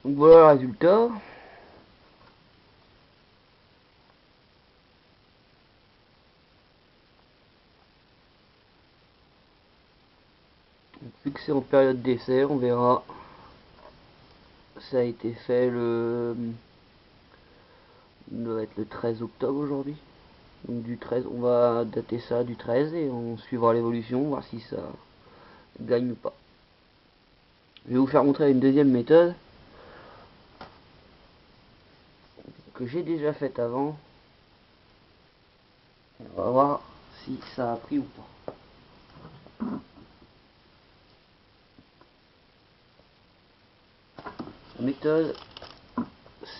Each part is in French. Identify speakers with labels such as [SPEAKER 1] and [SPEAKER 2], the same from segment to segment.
[SPEAKER 1] Donc voilà le résultat. Vu que c'est en période d'essai, on verra. Ça a été fait doit être le 13 octobre aujourd'hui. Donc du 13, on va dater ça du 13 et on suivra l'évolution, voir si ça gagne ou pas. Je vais vous faire montrer une deuxième méthode que j'ai déjà faite avant. On va voir si ça a pris ou pas. La méthode,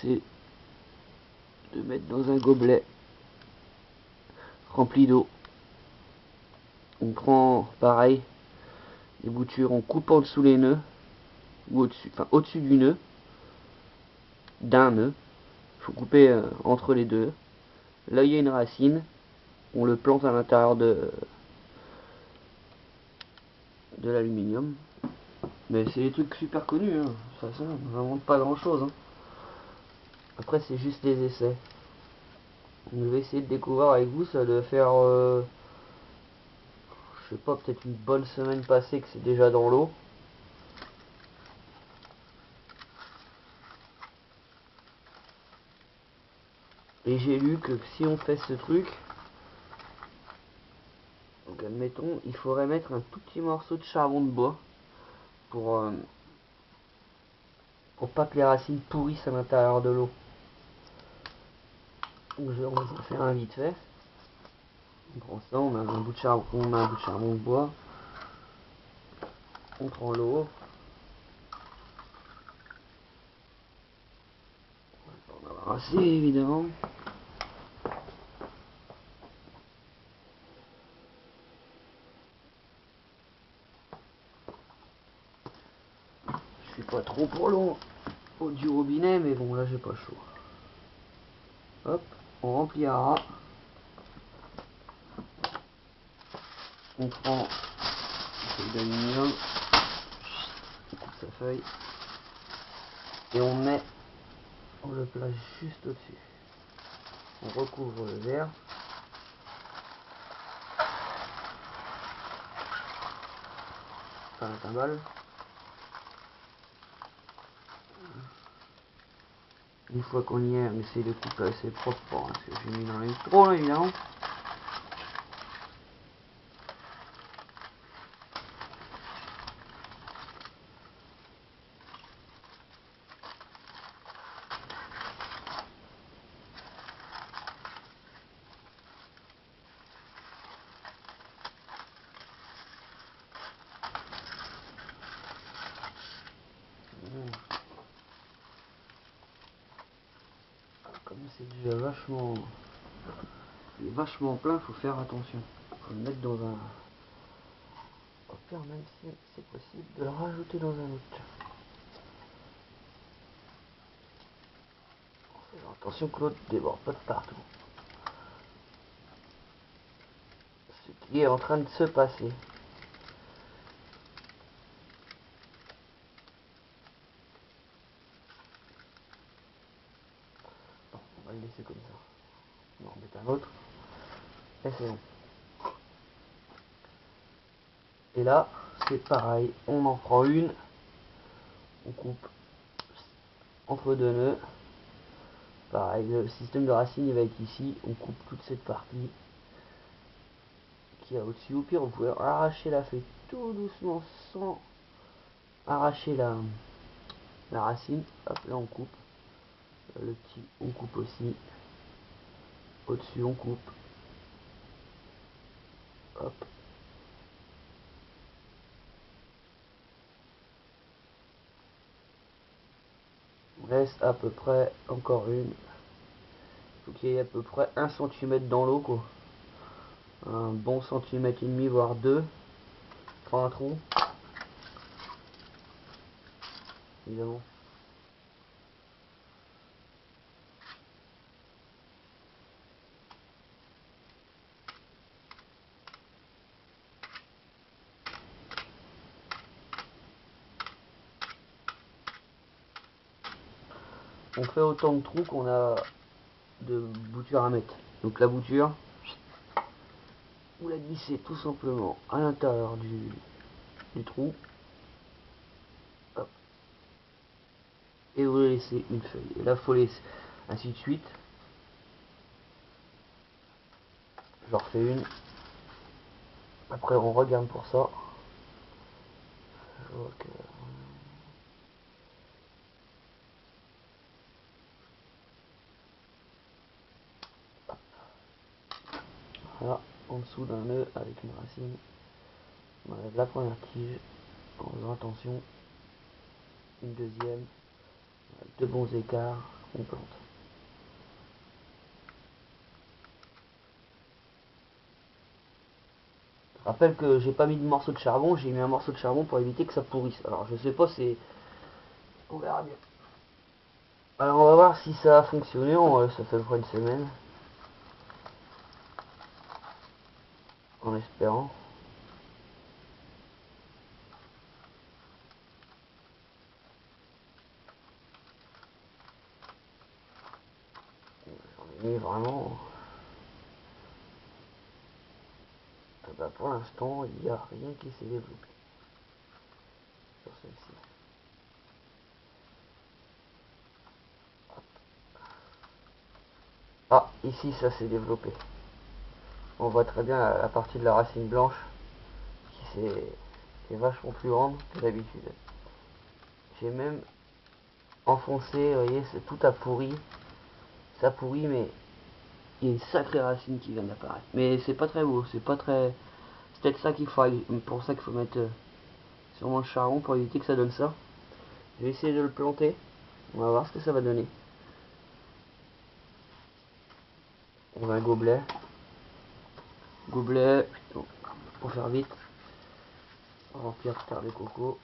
[SPEAKER 1] c'est de mettre dans un gobelet rempli d'eau. On prend pareil les boutures, on coupe en dessous les nœuds, ou au-dessus, enfin au-dessus du nœud, d'un nœud. Il faut couper entre les deux. Là il y a une racine, on le plante à l'intérieur de l'aluminium. Mais c'est des trucs super connus, hein. De toute façon, on n'invente pas grand chose. Hein. Après, c'est juste des essais. Je vais essayer de découvrir avec vous, ça doit faire, je sais pas, peut-être une bonne semaine passée que c'est déjà dans l'eau. Et j'ai lu que si on fait ce truc, donc admettons, il faudrait mettre un tout petit morceau de charbon de bois pour, pour pas que les racines pourrissent à l'intérieur de l'eau. Donc on va en faire un vite fait. On prend ça, on met un bout de charbon, de bois, on prend l'eau, on va en avoir assez évidemment. Je suis pas trop pour l'eau du robinet, mais bon là j'ai pas chaud. Hop, on remplira. On prend une feuille d'aluminium, on coupe sa feuille, et on le place juste au-dessus. On recouvre le verre. Enfin la timbale. Une fois qu'on y est, on essaye de couper assez propre, parce que j'ai mis dans les trop là évidemment. Comme c'est déjà vachement plein, faut faire attention. Faut le mettre dans un... Au pire, même si c'est possible de le rajouter dans un autre. Attention que l'autre déborde pas de partout. Ce qui est en train de se passer. Bon, on va le laisser comme ça. On va en mettre un autre. Et c'est bon. Et là, c'est pareil. On en prend une. On coupe entre deux nœuds. Pareil, le système de racine il va être ici. On coupe toute cette partie qui est au-dessus. Au pire, vous pouvez arracher la feuille tout doucement sans arracher la racine. Hop, là on coupe. Le petit, on coupe aussi. Au-dessus, on coupe. Hop. On reste à peu près encore une. Faut qu'il y ait à peu près 1 cm dans l'eau, quoi. Un bon centimètre et demi, voire 2. Prends un trou. Évidemment. on fait autant de trous qu'on a de boutures à mettre. Donc la bouture, vous la glissez tout simplement à l'intérieur du trou. Hop. Et vous laissez une feuille. Et là, faut laisser ainsi de suite. J'en refais une. Après, on regarde pour ça. Je vois que... Voilà, en dessous d'un nœud avec une racine. On enlève la première tige en faisant attention. Une deuxième. De bons écarts. On plante. Je rappelle que j'ai pas mis de morceau de charbon, j'ai mis un morceau de charbon pour éviter que ça pourrisse. Alors je sais pas, c'est... On verra bien. Alors on va voir si ça a fonctionné, ça fait une semaine. En espérant. J'en ai mis vraiment... Bah, pour l'instant, il n'y a rien qui s'est développé sur celle-ci. Ah, ici ça s'est développé. On voit très bien la partie de la racine blanche qui est vachement plus grande que d'habitude. J'ai même enfoncé, vous voyez, tout a pourri. Ça pourrit, mais il y a une sacrée racine qui vient d'apparaître. Mais c'est pas très beau, c'est pas très... C'est peut-être ça qu'il faut, pour ça qu'il faut mettre sûrement le charbon pour éviter que ça donne ça. Je vais essayer de le planter. On va voir ce que ça va donner. On a un gobelet. Gobelet, pour faire vite. Remplir de terre de coco.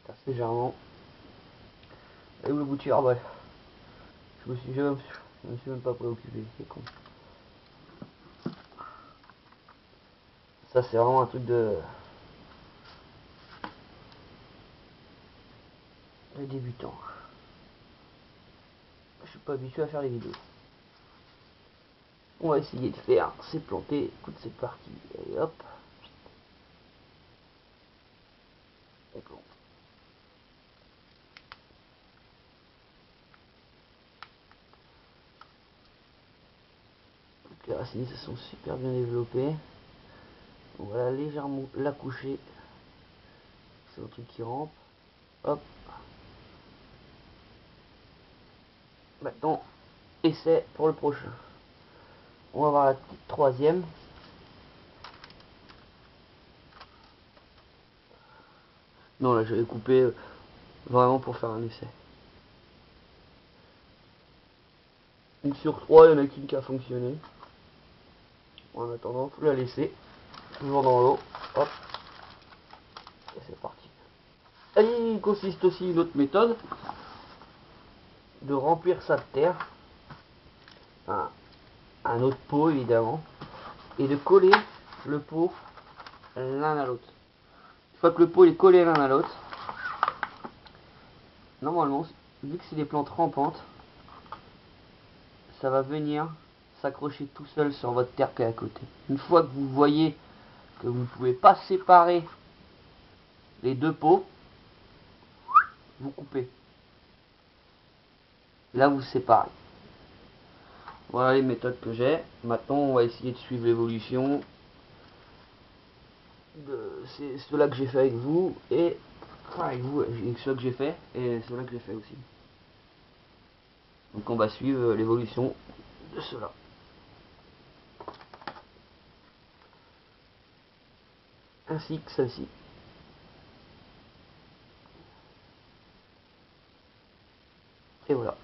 [SPEAKER 1] Assez légèrement. Et où le bouture, bref. Je me suis même pas préoccupé, c'est con. Ça c'est vraiment un truc de débutant. Je suis pas habitué à faire les vidéos. On va essayer de faire, c'est planté, écoute c'est parti. Allez hop. On plante. Toutes les racines se sont super bien développées. On va légèrement la coucher. C'est un truc qui rampe. Hop. Maintenant, essai pour le prochain. On va voir la petite troisième. Non, là, j'avais coupé vraiment pour faire un essai. Une sur trois, il n'y en a qu'une qui a fonctionné. En attendant, faut la laisser. Toujours dans l'eau. Hop. Et c'est parti. Et il consiste aussi une autre méthode. De remplir ça de terre. Enfin, un autre pot, évidemment. Et de coller le pot l'un à l'autre. Une fois que le pot est collé l'un à l'autre, normalement, vu que c'est des plantes rampantes, ça va venir s'accrocher tout seul sur votre terre qui est à côté. Une fois que vous voyez que vous ne pouvez pas séparer les deux pots, vous coupez. Là, vous séparez. Voilà les méthodes que j'ai. Maintenant, on va essayer de suivre l'évolution de ceux-là que j'ai fait avec vous et avec vous, avec ceux que j'ai fait et ceux-là que j'ai fait aussi. Donc on va suivre l'évolution de ceux-là. Ainsi que celle-ci. Et voilà.